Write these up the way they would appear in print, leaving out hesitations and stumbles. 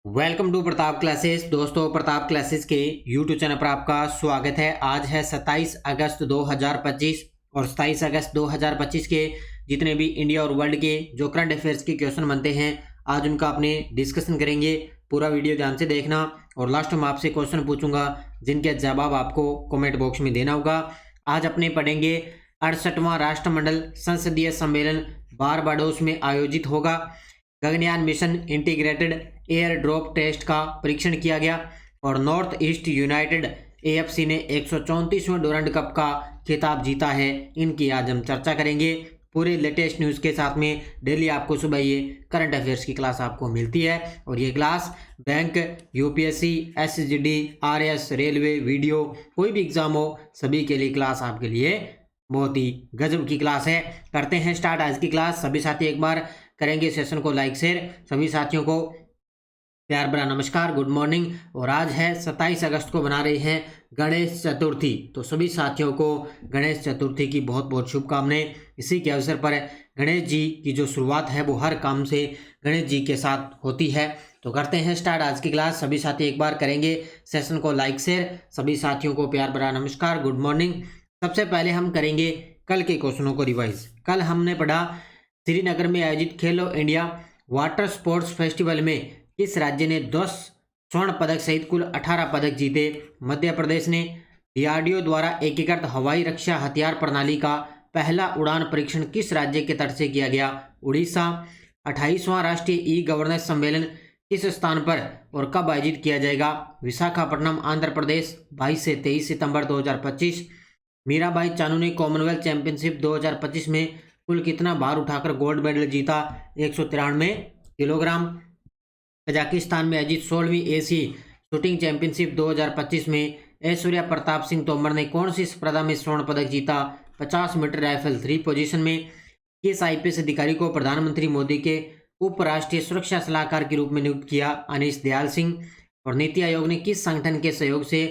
Welcome to Pratap classes. दोस्तों, Pratap classes के YouTube channel पर आपका स्वागत है। आज है 27 अगस्त 2025 और 27 अगस्त 2025 के जितने भी इंडिया और वर्ल्ड के जो करंट अफेयर्स के क्वेश्चन बनते हैं, आज उनका अपने डिस्कशन करेंगे। पूरा वीडियो ध्यान से देखना और लास्ट में आपसे क्वेश्चन पूछूंगा जिनके जवाब आपको कमेंट बॉक्स में देना होगा। आज अपने पढ़ेंगे 68वां राष्ट्रमंडल संसदीय सम्मेलन बारबाडोस में आयोजित होगा। Gaganyaan mission integrated air drop test का परीक्षण किया गया और नॉर्थ ईस्ट यूनाइटेड एएफसी ने 134वें डोरंड कप का खिताब जीता है। इनकी आज हम चर्चा करेंगे पूरे लेटेस्ट न्यूज़ के साथ में। डेली आपको सुबह ये करंट अफेयर्स की क्लास आपको मिलती है और ये class bank, UPSC, SSG, RS, railway, video, कोई भी एग्जाम हो सभी के लिए क्लास आपके लिए बहुत ही गजब की क्लास है। करते हैं स्टार्ट आज की क्लास। सभी साथी एक बार करेंगे सेशन को लाइक शेयर। सभी साथियों को प्यार भरा नमस्कार, गुड मॉर्निंग। और आज है 27 अगस्त को बना रहे हैं गणेश चतुर्थी, तो सभी साथियों को गणेश चतुर्थी की बहुत बहुत शुभकामनाएं। इसी के अवसर पर गणेश जी की जो शुरुआत है वो हर काम से गणेश जी के साथ होती है। तो करते हैं स्टार्ट आज की क्लास। सभी साथी एक बार करेंगे सेशन को लाइक शेयर। सभी साथियों को प्यार भरा नमस्कार, गुड मॉर्निंग। सबसे पहले हम करेंगे कल के क्वेश्चनों को रिवाइज। कल हमने पढ़ा श्रीनगर में आयोजित खेलो इंडिया वाटर स्पोर्ट्स फेस्टिवल में किस राज्य ने 10 स्वर्ण पदक सहित कुल 18 पदक जीते। मध्य प्रदेश ने डीआरडीओ द्वारा एकीकृत हवाई रक्षा हथियार प्रणाली का पहला उड़ान परीक्षण किस राज्य के तट से किया गया। उड़ीसा। 28वां राष्ट्रीय ई गवर्नेंस सम्मेलन किस स्थान पर और कब आयोजित किया जाएगा। विशाखापट्टनम, आंध्र प्रदेश, 22 से 23 सितंबर 2025। मीराबाई चानू ने कॉमनवेल्थ चैंपियनशिप 2025 में कुल कितना भार उठाकर गोल्ड मेडल जीता। 193 किलोग्राम। कजाकिस्तान में आयोजित 16वीं एशियाई शूटिंग चैंपियनशिप 2025 में ऐश्वर्या प्रताप सिंह तोमर ने कौन सी स्पर्धा में स्वर्ण पदक जीता। 50 मीटर राइफल 3 पोजीशन में। किस आईपीएस अधिकारी को प्रधानमंत्री मोदी के उप राष्ट्रीय सुरक्षा सलाहकार के रूप में नियुक्त किया। अनीश दयाल सिंह। और नीति आयोग ने किस संगठन के सहयोग से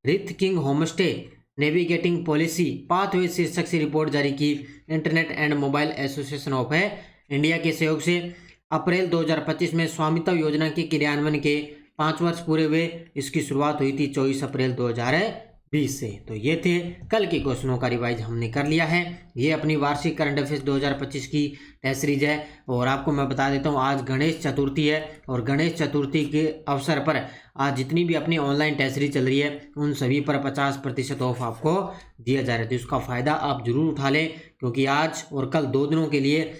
wreath king homestay navigating policy pathway शीर्षक से रिपोर्ट जारी की। Internet and mobile association of India के सहयोग से अप्रैल 2025 में स्वामित्व योजना के क्रियान्वयन के 5 वर्ष पूरे हुए। इसकी शुरुआत हुई थी 24 अप्रैल 2020 से। तो ये थे कल के क्वेश्चनों का रिवाइज हमने कर लिया है। ये अपनी वार्षिक करंट अफेयर्स 2025 की टेस्ट सीरीज है। और आपको मैं बता देता हूँ आज गणेश चतुर्थी है और गणेश चतुर्थी के अवसर पर आज जितनी भी अपनी ऑनलाइन टेस्ट सीरीज चल रही है उन सभी पर 50% ऑफ आपको दिया जा रहा है। तो इसका फ़ायदा आप जरूर उठा लें क्योंकि आज और कल 2 दिनों के लिए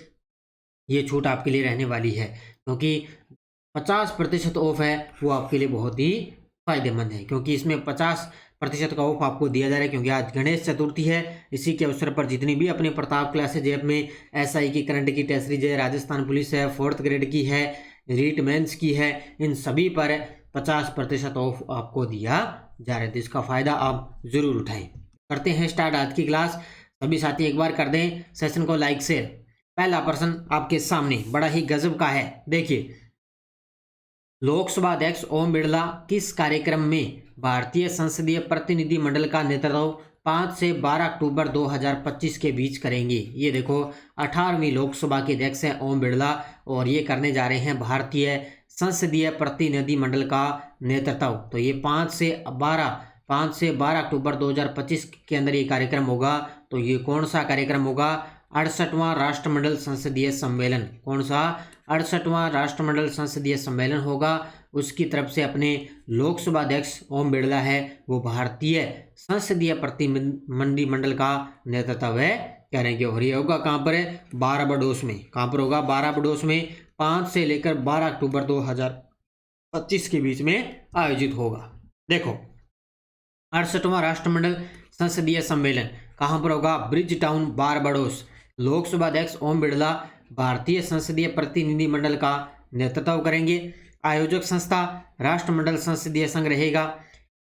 ये छूट आपके लिए रहने वाली है। क्योंकि 50% ऑफ है वो आपके लिए बहुत ही फायदेमंद है क्योंकि इसमें 50% का ऑफ आपको दिया जा रहा है क्योंकि आज गणेश चतुर्थी है। इसी के अवसर पर जितनी भी अपने प्रताप क्लासेज ऐप में एसआई की करंट की टेस्ट सीरीज है, राजस्थान पुलिस है, 4th ग्रेड की है, रीट मेंस की है, इन सभी पर 50% ऑफ आपको दिया जा रहा है। तो इसका फ़ायदा आप ज़रूर उठाएं। करते हैं स्टार्ट आज की क्लास। सभी साथी एक बार कर दें सेशन को लाइक शेयर। पहला प्रश्न आपके सामने बड़ा ही गजब का है। देखिए, लोकसभा अध्यक्ष ओम बिरला किस कार्यक्रम में भारतीय संसदीय प्रतिनिधिमंडल का नेतृत्व 5 से 12 अक्टूबर 2025 के बीच करेंगे। ये देखो 18वीं लोकसभा के अध्यक्ष हैं ओम बिरला और ये करने जा रहे हैं भारतीय संसदीय प्रतिनिधिमंडल का नेतृत्व। तो ये 5 से 12 अक्टूबर 2025 के अंदर ये कार्यक्रम होगा। तो ये कौन सा कार्यक्रम होगा। 68वां राष्ट्रमंडल संसदीय सम्मेलन। कौन सा। 68वां राष्ट्रमंडल संसदीय सम्मेलन होगा। उसकी तरफ से अपने लोकसभा अध्यक्ष ओम बिरला है वो भारतीय संसदीय प्रतिनिधिमंडल का नेतृत्व करेंगे। और ये होगा कहाँ पर है। बारबाडोस में। कहाँ पर होगा। बारबाडोस में 5 से लेकर 12 अक्टूबर 2025 के बीच में आयोजित होगा। देखो 68वां राष्ट्रमंडल संसदीय सम्मेलन कहाँ पर होगा। Bridge town, Barbados. लोकसभा अध्यक्ष ओम बिरला भारतीय संसदीय प्रतिनिधिमंडल का नेतृत्व करेंगे। आयोजक संस्था राष्ट्रमंडल संसदीय संघ रहेगा।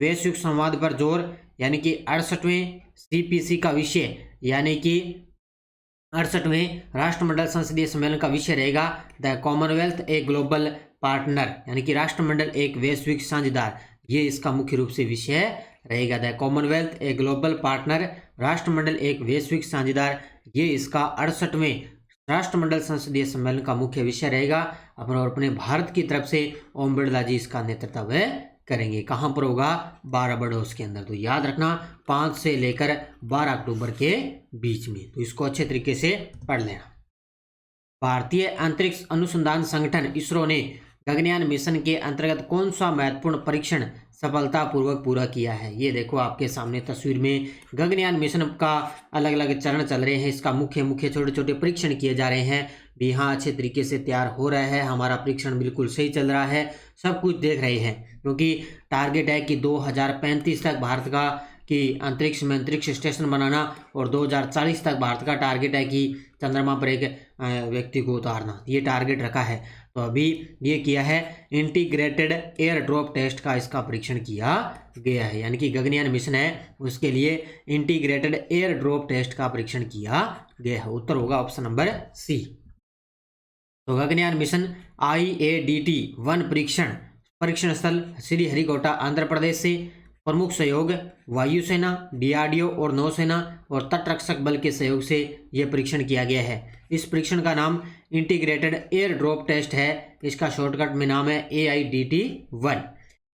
वैश्विक संवाद पर जोर यानी कि 68वें सीपीसी का विषय यानी कि 68वें राष्ट्रमंडल संसदीय सम्मेलन का विषय रहेगा the Commonwealth a global partner यानी कि राष्ट्रमंडल एक वैश्विक साझेदार। ये इसका मुख्य रूप से विषय रहेगा। The Commonwealth a global partner, राष्ट्रमंडल एक वैश्विक साझेदार। ये इसका 68वें राष्ट्रमंडल संसदीय सम्मेलन का मुख्य विषय रहेगा अपने भारत की तरफ से ओम बिरला जी इसका नेतृत्व करेंगे। कहाँ पर होगा? बारबाडोस के अंदर। तो याद रखना 5 से लेकर 12 अक्टूबर के बीच में। तो इसको अच्छे तरीके से पढ़ लेना। भारतीय अंतरिक्ष अनुसंधान संगठन इसरो ने गगनयान मिशन के अंतर्गत कौन सा महत्वपूर्ण परीक्षण सफलतापूर्वक पूरा किया है? ये देखो आपके सामने तस्वीर में गगनयान मिशन का अलग अलग चरण चल रहे हैं। इसका मुख्य छोटे छोटे परीक्षण किए जा रहे हैं। भी हाँ, अच्छे तरीके से तैयार हो रहा है। हमारा परीक्षण बिल्कुल सही चल रहा है। सब कुछ देख रहे हैं, क्योंकि टारगेट है कि 2035 तक भारत का अंतरिक्ष में अंतरिक्ष स्टेशन बनाना, और 2040 तक भारत का टारगेट है कि चंद्रमा पर एक व्यक्ति को उतारना। ये टारगेट रखा है। तो अभी ये किया है इंटीग्रेटेड एयर ड्रॉप टेस्ट का इसका परीक्षण किया गया है, यानी कि गगनयान मिशन है उसके लिए इंटीग्रेटेड एयर ड्रॉप टेस्ट का परीक्षण किया गया है। उत्तर होगा ऑप्शन नंबर सी। तो गगनयान मिशन IADT-1 परीक्षण स्थल श्रीहरिकोटा आंध्र प्रदेश से। प्रमुख सहयोग वायुसेना, DRDO और नौसेना और तटरक्षक बल के सहयोग से यह परीक्षण किया गया है। इस परीक्षण का नाम इंटीग्रेटेड एयर ड्रॉप टेस्ट है। इसका शॉर्टकट में नाम है AIDT-1।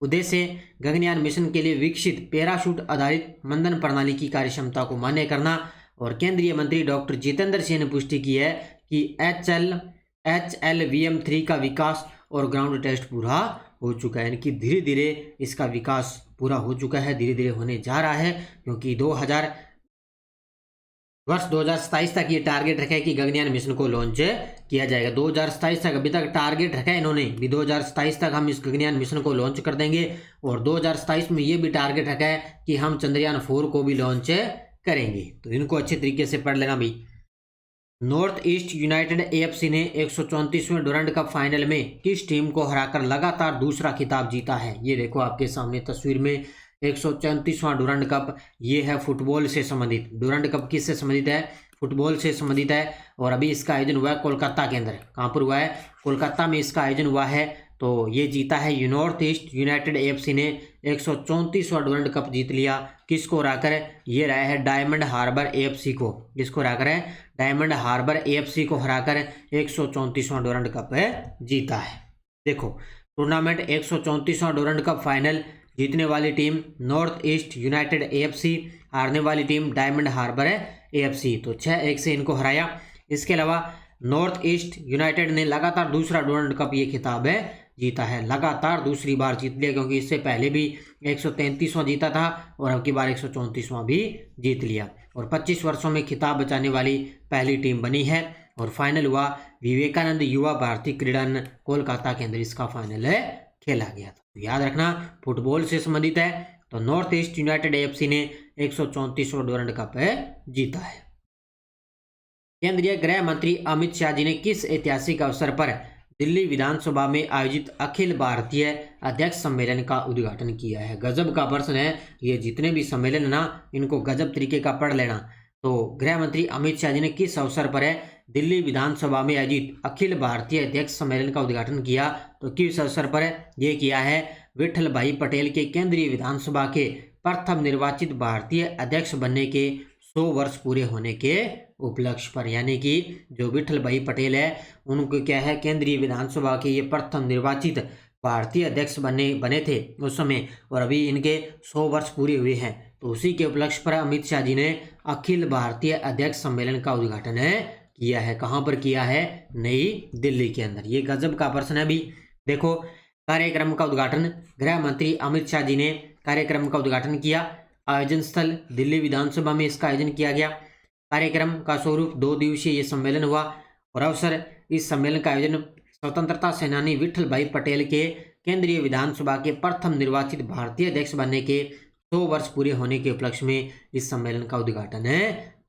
उद्देश्य गगनयान मिशन के लिए विकसित पैराशूट आधारित मंदन प्रणाली की कार्यक्षमता को मान्य करना। और केंद्रीय मंत्री डॉक्टर जितेंद्र सिंह ने पुष्टि की है कि HLVM-3 का विकास और ग्राउंड टेस्ट पूरा हो चुका है, यानी कि धीरे धीरे इसका विकास पूरा हो चुका है, धीरे धीरे होने जा रहा है। क्योंकि 2027 तक ये टारगेट रखा है कि गगनयान मिशन को लॉन्च किया जाएगा। 2027 तक अभी तक टारगेट रखा है इन्होंने भी, 2027 तक हम इस गगनयान मिशन को लॉन्च कर देंगे। और 2027 में ये भी टारगेट रखा है कि हम चंद्रयान 4 को भी लॉन्च करेंगे। तो इनको अच्छे तरीके से पढ़ लेना भी। नॉर्थ ईस्ट यूनाइटेड AFC ने 134वें डुरंड कप फाइनल में किस टीम को हराकर लगातार दूसरा खिताब जीता है? ये देखो आपके सामने तस्वीर में 134वां डुरंड कप। ये है फुटबॉल से संबंधित। डुरंड कप किससे संबंधित है? फुटबॉल से संबंधित है। और अभी इसका आयोजन हुआ है कोलकाता के अंदर। कहाँ पर हुआ है? कोलकाता में इसका आयोजन हुआ है। तो ये जीता है नॉर्थ ईस्ट यूनाइटेड AFC ने 134वां डुरंड कप जीत लिया। किसको हराकर? ये रहा है डायमंड हार्बर AFC को। किसको हराकर है? डायमंड हार्बर AFC को हराकर 134वां डुरंड कप जीता है। देखो टूर्नामेंट 134वां डुरंड कप फाइनल जीतने वाली team north east United AFC, हारने वाली टीम डायमंड हार्बर AFC। तो 6-1 से इनको हराया। इसके अलावा नॉर्थ ईस्ट यूनाइटेड ने लगातार दूसरा डुरंड कप ये खिताब जीता है। लगातार दूसरी बार जीत लिया, क्योंकि इससे पहले भी 133वां जीता था और अब की बार 134वां भी जीत लिया। और 25 वर्षों में खिताब बचाने वाली पहली टीम बनी है। और फाइनल हुआ विवेकानंद युवा भारतीय क्रीड़ांगन कोलकाता के अंदर, इसका फाइनल खेला गया था। तो याद रखना फुटबॉल से संबंधित है। तो नॉर्थ ईस्ट यूनाइटेड AFC ने 134वां डुरंड कप जीता है। केंद्रीय गृह मंत्री अमित शाह जी ने किस ऐतिहासिक अवसर पर दिल्ली विधानसभा में आयोजित अखिल भारतीय अध्यक्ष सम्मेलन का उद्घाटन किया है? गजब का प्रश्न है। ये जितने भी सम्मेलन ना, इनको गजब तरीके का पढ़ लेना। तो गृह मंत्री अमित शाह जी ने किस अवसर पर दिल्ली विधानसभा में आयोजित अखिल भारतीय अध्यक्ष सम्मेलन का उद्घाटन किया? तो किस अवसर पर ये किया है? विठल भाई पटेल के केंद्रीय विधानसभा के प्रथम निर्वाचित भारतीय अध्यक्ष बनने के 100 वर्ष पूरे होने के उपलक्ष्य पर। यानी कि जो विठल भाई पटेल है, उनको क्या है, केंद्रीय विधानसभा के ये प्रथम निर्वाचित भारतीय अध्यक्ष बने थे उस समय, और अभी इनके 100 वर्ष पूरे हुए हैं। तो उसी के उपलक्ष्य पर अमित शाह जी ने अखिल भारतीय अध्यक्ष सम्मेलन का उद्घाटन किया है। कहाँ पर किया है? नई दिल्ली के अंदर। ये गजब का प्रश्न है भी। देखो कार्यक्रम का उद्घाटन गृह मंत्री अमित शाह जी ने कार्यक्रम का उद्घाटन किया। आयोजन स्थल दिल्ली विधानसभा में इसका आयोजन किया गया। कार्यक्रम का स्वरूप 2 दिवसीय ये सम्मेलन हुआ। और अवसर इस सम्मेलन का आयोजन स्वतंत्रता सेनानी विठल भाई पटेल के केंद्रीय विधानसभा के प्रथम निर्वाचित भारतीय अध्यक्ष बनने के 100 वर्ष पूरे होने के उपलक्ष्य में इस सम्मेलन का उद्घाटन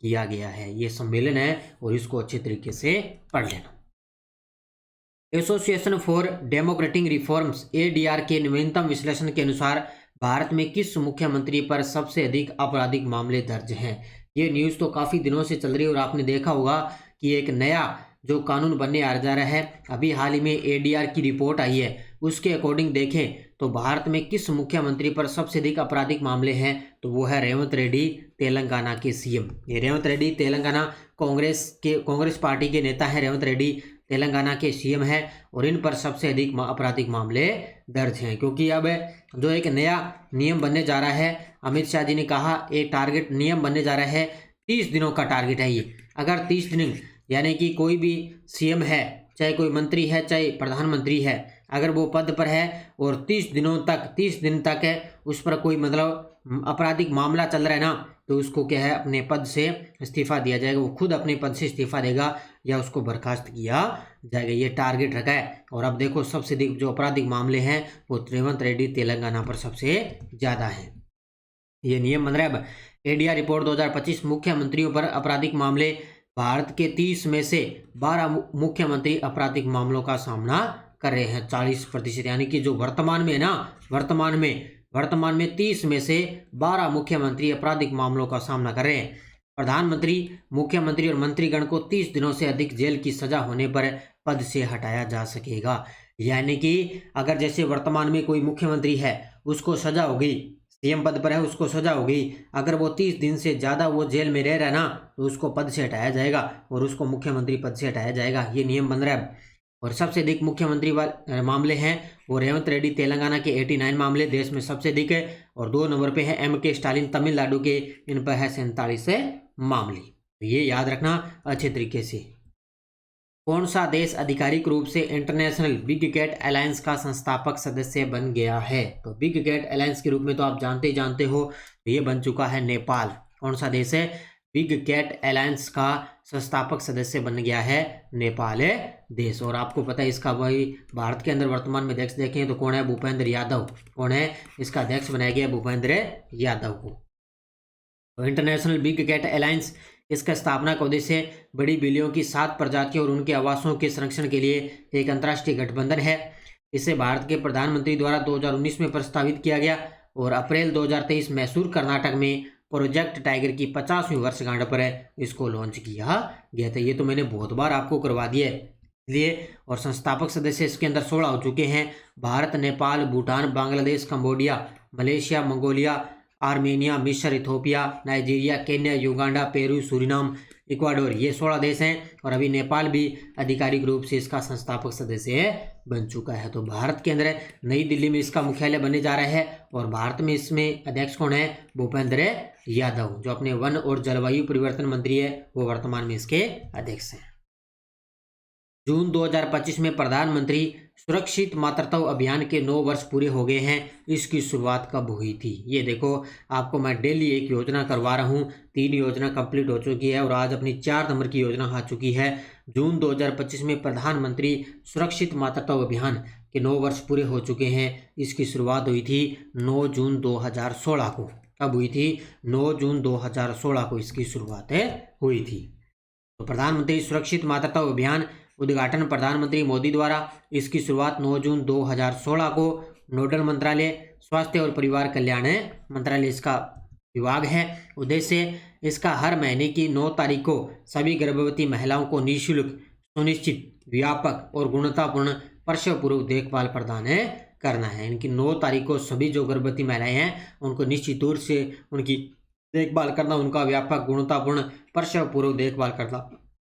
किया गया है। ये सम्मेलन है और इसको अच्छे तरीके से पढ़ लेना। Association for democratic reforms ADR के नवीनतम विश्लेषण के अनुसार भारत में किस मुख्यमंत्री पर सबसे अधिक आपराधिक मामले दर्ज हैं? ये न्यूज़ तो काफ़ी दिनों से चल रही है और आपने देखा होगा कि एक नया जो कानून बनने आ जा रहा है। अभी हाल ही में ADR की रिपोर्ट आई है, उसके अकॉर्डिंग देखें तो भारत में किस मुख्यमंत्री पर सबसे अधिक आपराधिक मामले हैं? तो वो है रेवंत रेड्डी, तेलंगाना के CM। ये रेवंत रेड्डी तेलंगाना कांग्रेस पार्टी के नेता हैं रेवंत रेड्डी, तेलंगाना के सीएम हैं और इन पर सबसे अधिक आपराधिक मामले दर्ज हैं। क्योंकि अब जो एक नया नियम बनने जा रहा है, अमित शाह जी ने कहा एक टारगेट नियम बनने जा रहा है, 30 दिनों का टारगेट है ये। अगर 30 दिन यानी कि कोई भी सीएम है, चाहे कोई मंत्री है, चाहे प्रधानमंत्री है, अगर वो पद पर है और 30 दिन तक है उस पर कोई मतलब आपराधिक मामला चल रहा है ना, तो उसको क्या है अपने पद से इस्तीफा दिया जाएगा। वो खुद अपने पद से इस्तीफा देगा या उसको बर्खास्त किया जाएगा, ये टारगेट रखा है। और अब देखो सबसे अधिक जो आपराधिक मामले हैं वो रेवंत रेड्डी तेलंगाना पर सबसे ज़्यादा है। ये नियम बन रहा है। अब एडीआर रिपोर्ट 2025 मुख्यमंत्रियों पर आपराधिक मामले, भारत के 30 में से 12 मुख्यमंत्री आपराधिक मामलों का सामना कर रहे हैं, 40%। यानी कि जो वर्तमान में ना, वर्तमान में 30 में से 12 मुख्यमंत्री आपराधिक मामलों का सामना कर रहे हैं। प्रधानमंत्री, मुख्यमंत्री और मंत्रीगण को 30 दिनों से अधिक जेल की सजा होने पर पद से हटाया जा सकेगा। यानी कि अगर जैसे वर्तमान में कोई मुख्यमंत्री है उसको सजा हो गई, सीएम पद पर है उसको सजा हो गई, अगर वो 30 दिन से ज़्यादा वो जेल में रह रहा है ना, तो उसको पद से हटाया जाएगा और उसको मुख्यमंत्री पद से हटाया जाएगा। ये नियम बन रहा है। और सबसे अधिक मुख्यमंत्री वाले मामले हैं वो रेवंत रेड्डी तेलंगाना के 89 मामले देश में सबसे अधिक है। और 2 नंबर पे है MK स्टालिन तमिलनाडु के, इन पर है 47 मामले। तो ये याद रखना अच्छे तरीके से। कौन सा देश आधिकारिक रूप से इंटरनेशनल बिग कैट अलायंस का संस्थापक सदस्य बन गया है? तो बिग कैट अलायंस के रूप में तो आप जानते हो ये बन चुका है नेपाल। कौन सा देश है बिग कैट अलायंस का संस्थापक सदस्य बन गया है? नेपाल देश। और आपको पता है इसका वही भारत के अंदर वर्तमान में अध्यक्ष देखें तो कौन है? भूपेंद्र यादव। कौन है इसका अध्यक्ष बनाया गया? भूपेंद्र यादव को। तो इंटरनेशनल बिग कैट अलायंस, इसका स्थापना का उद्देश्य बड़ी बिल्लियों की 7 प्रजातियों और उनके आवासों के संरक्षण के लिए एक अंतर्राष्ट्रीय गठबंधन है। इसे भारत के प्रधानमंत्री द्वारा 2019 में प्रस्तावित किया गया और अप्रैल 2023 मैसूर कर्नाटक में प्रोजेक्ट टाइगर की 50वीं वर्षगांठ पर इसको लॉन्च किया गया था। ये तो मैंने बहुत बार आपको करवा दिया है इसलिए। और संस्थापक सदस्य इसके अंदर 16 हो चुके हैं। Bharat, Nepal, Bhutan, Bangladesh, Cambodia, Malaysia, Mongolia, Armenia, मिस्र, Ethiopia, Nigeria, Kenya, Uganda, Peru, Suriname, Ecuador, ये 16 देश हैं। और अभी नेपाल भी आधिकारिक रूप से इसका संस्थापक सदस्य बन चुका है। तो भारत के अंदर नई दिल्ली में इसका मुख्यालय बनने जा रहा है। और भारत में इसमें अध्यक्ष कौन है? भूपेंद्र यादव, जो अपने वन और जलवायु परिवर्तन मंत्री है, वो वर्तमान में इसके अध्यक्ष हैं। जून 2025 में प्रधानमंत्री सुरक्षित मातृत्व अभियान के 9 वर्ष पूरे हो गए हैं। इसकी शुरुआत कब हुई थी? ये देखो आपको मैं डेली एक योजना करवा रहा हूँ। 3 योजना कंप्लीट हो चुकी है और आज अपनी 4 नंबर की योजना आ चुकी है। जून 2025 में प्रधानमंत्री सुरक्षित मातृत्व अभियान के 9 वर्ष पूरे हो चुके हैं। इसकी शुरुआत हुई थी 9 जून 2016 को। कब हुई थी? 9 जून 2016 को इसकी शुरुआत हुई थी। तो प्रधानमंत्री सुरक्षित मातृत्व अभियान उद्घाटन प्रधानमंत्री मोदी द्वारा। इसकी शुरुआत 9 जून 2016 को। नोडल मंत्रालय स्वास्थ्य और परिवार कल्याण मंत्रालय इसका विभाग है। उद्देश्य इसका हर महीने की 9 तारीख को सभी गर्भवती महिलाओं को निःशुल्क, सुनिश्चित, व्यापक और गुणवत्तापूर्ण प्रसव पूर्व देखभाल प्रदान करना है। इनकी 9 तारीख को सभी जो गर्भवती महिलाएं हैं उनको निश्चित रूप से उनकी देखभाल करना, उनका व्यापक गुणवत्तापूर्ण प्रसव पूर्व देखभाल करना,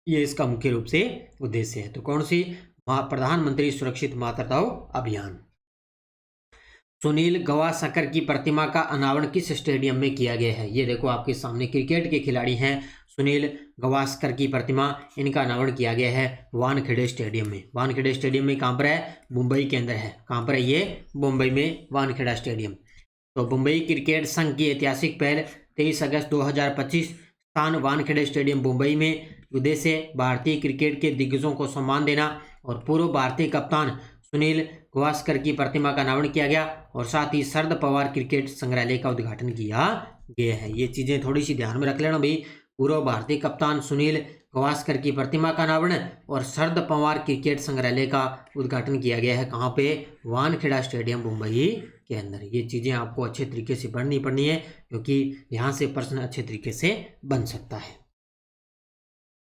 ये इसका मुख्य रूप से उद्देश्य है। तो कौन सी? प्रधानमंत्री सुरक्षित मातृत्व अभियान। सुनील गावस्कर की प्रतिमा का अनावरण किस स्टेडियम में किया गया है? ये देखो आपके सामने क्रिकेट के खिलाड़ी हैं सुनील गावस्कर की प्रतिमा, इनका अनावरण किया गया है वानखेड़े स्टेडियम में। वानखेड़े स्टेडियम में कहाँ पर है? मुंबई के अंदर है। कहाँ पर है ये? मुंबई में वानखेड़ा स्टेडियम। तो मुंबई क्रिकेट संघ की ऐतिहासिक पहल 23 अगस्त 2025, स्थान वानखेड़े स्टेडियम मुंबई में। उद्देश्य भारतीय क्रिकेट के दिग्गजों को सम्मान देना और पूर्व भारतीय कप्तान सुनील गावस्कर की प्रतिमा का अनावरण किया गया और साथ ही शरद पवार क्रिकेट संग्रहालय का उद्घाटन किया गया है। ये चीज़ें थोड़ी सी ध्यान में रख लेना भाई। पूर्व भारतीय कप्तान सुनील गावस्कर की प्रतिमा का अनावरण और शरद पवार क्रिकेट संग्रहालय का उद्घाटन किया गया है। कहाँ पे? वानखेड़ा स्टेडियम मुंबई के अंदर। ये चीज़ें आपको अच्छे तरीके से पढ़नी है क्योंकि यहाँ से प्रश्न अच्छे तरीके से बन सकता है।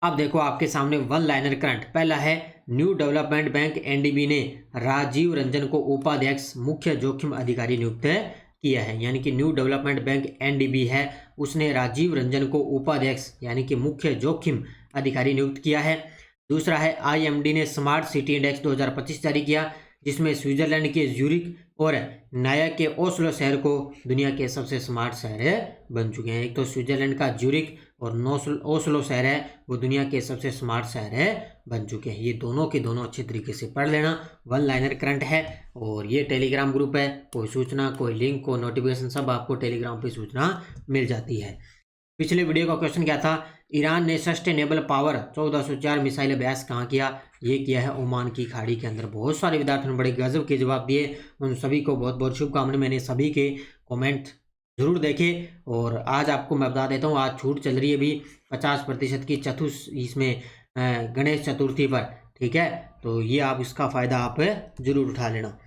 अब देखो आपके सामने 1 लाइनर करंट। पहला है न्यू डेवलपमेंट बैंक NDB ने राजीव रंजन को उपाध्यक्ष मुख्य जोखिम अधिकारी नियुक्त किया है, यानी कि न्यू डेवलपमेंट बैंक NDB है, उसने राजीव रंजन को उपाध्यक्ष यानी कि मुख्य जोखिम अधिकारी नियुक्त किया है। दूसरा है IMD ने स्मार्ट सिटी इंडेक्स 2025 जारी किया, जिसमें स्विट्जरलैंड के ज्यूरिक और नाया के ओस्लो शहर को दुनिया के सबसे स्मार्ट शहर बन चुके हैं। एक तो स्विट्जरलैंड का ज्यूरिक और ओस्लो शहर है वो दुनिया के सबसे स्मार्ट शहर बन चुके हैं। ये दोनों के दोनों अच्छे तरीके से पढ़ लेना, वन लाइनर करंट है। और ये टेलीग्राम ग्रुप है, कोई सूचना, कोई लिंक, कोई नोटिफिकेशन सब आपको टेलीग्राम पे सूचना मिल जाती है। पिछले वीडियो का क्वेश्चन क्या था, ईरान ने सस्टेनेबल पावर 1404 मिसाइल अभ्यास कहाँ किया? ये किया है ओमान की खाड़ी के अंदर। बहुत सारे विद्यार्थियों ने बड़े गजब के जवाब दिए, उन सभी को बहुत बहुत शुभकामनाएं। मैंने सभी के कमेंट जरूर देखे और आज आपको मैं बता देता हूँ, आज छूट चल रही है अभी 50% की इसमें गणेश चतुर्थी पर, ठीक है। तो ये आप इसका फ़ायदा आप जरूर उठा लेना।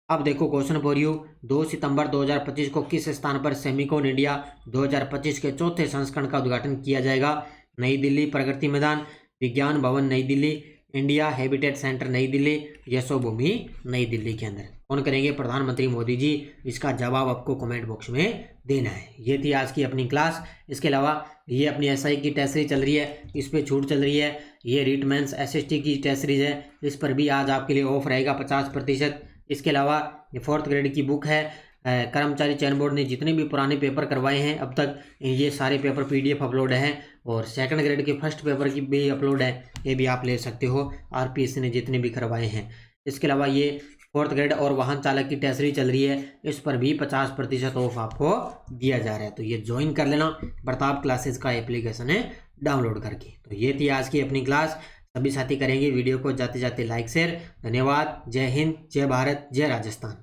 अब देखो क्वेश्चन फॉर यू, 2 सितंबर 2025 को किस स्थान पर सेमिकॉन इंडिया 2025 के चौथे संस्करण का उद्घाटन किया जाएगा? नई दिल्ली, प्रगति मैदान, विज्ञान भवन नई दिल्ली, इंडिया हैबिटेट सेंटर नई दिल्ली, यशोभूमि नई दिल्ली के अंदर। कौन करेंगे? प्रधानमंत्री मोदी जी। इसका जवाब आपको कमेंट बॉक्स में देना है। ये थी आज की अपनी क्लास। इसके अलावा ये अपनी SI की टेस्ट सीरीज चल रही है, इस पर छूट चल रही है। ये रीट मेंस SST की टेस्ट सीरीज है, इस पर भी आज आपके लिए ऑफ रहेगा 50%। इसके अलावा ये 4th ग्रेड की बुक है, कर्मचारी चयन बोर्ड ने जितने भी पुराने पेपर करवाए हैं अब तक, ये सारे पेपर PDF अपलोड हैं। और 2nd ग्रेड के फर्स्ट पेपर की भी अपलोड है, ये भी आप ले सकते हो, RPSC ने जितने भी करवाए हैं। इसके अलावा ये 4th ग्रेड और वाहन चालक की टेस्ट सीरीज चल रही है, इस पर भी 50% ऑफ आपको दिया जा रहा है। तो ये ज्वाइन कर लेना, प्रताप क्लासेस का एप्लीकेशन है डाउनलोड करके। तो ये थी आज की अपनी क्लास। सभी साथी करेंगे वीडियो को जाते जाते लाइक शेयर। धन्यवाद। जय हिंद, जय भारत, जय राजस्थान।